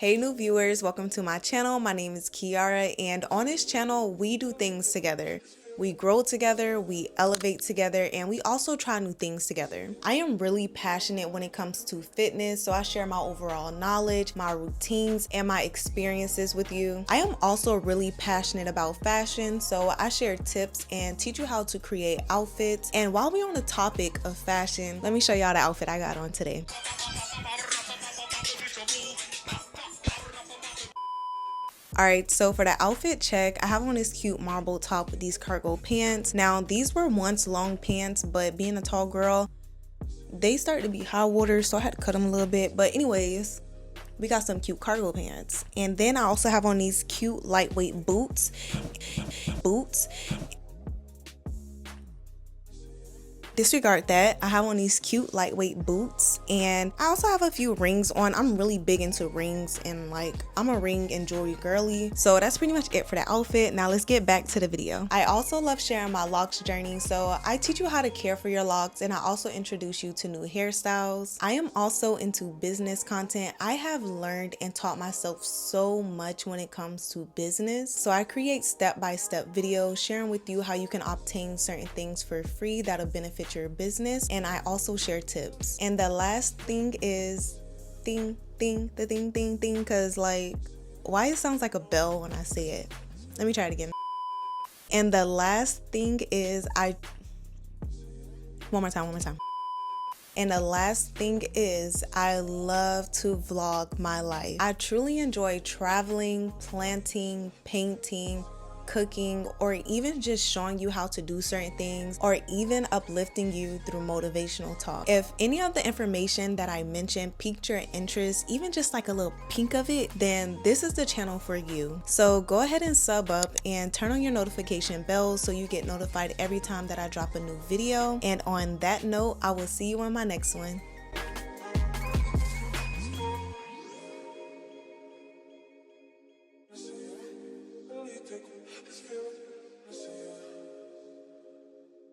Hey new viewers, welcome to my channel. My name is Kiara, and on this channel we do things together. We grow together, we elevate together, and we also try new things together. I am really passionate when it comes to fitness, so I share my overall knowledge, my routines, and my experiences with you. I am also really passionate about fashion, so I share tips and teach you how to create outfits. And while we're on the topic of fashion, let me show y'all the outfit I got on today. Alright, so for the outfit check, I have on this cute marble top with these cargo pants. Now, these were once long pants, but being a tall girl, they started to be high water, so I had to cut them a little bit. But anyways, we got some cute cargo pants. And then I also have on these cute lightweight boots. Disregard that. I have on these cute lightweight boots, and I also have a few rings on. I'm really big into rings, and like I'm a ring and jewelry girly. So that's pretty much it for the outfit. Now let's get back to the video. I also love sharing my locks journey, so I teach you how to care for your locks, and I also introduce you to new hairstyles. I am also into business content. I have learned and taught myself so much when it comes to business, so I create step-by-step videos sharing with you how you can obtain certain things for free that'll benefit your business, and I also share tips. And the last thing is the thing, because like, why it sounds like a bell when I say it. Let me try it again. And the last thing is one more time. And the last thing is I love to vlog my life. I truly enjoy traveling, planting, painting, cooking, or even just showing you how to do certain things, or even uplifting you through motivational talk. If any of the information that I mentioned piqued your interest, even just like a little peek of it, then this is the channel for you. So go ahead and sub up and turn on your notification bell so you get notified every time that I drop a new video. And on that note, I will see you on my next one. This feeling,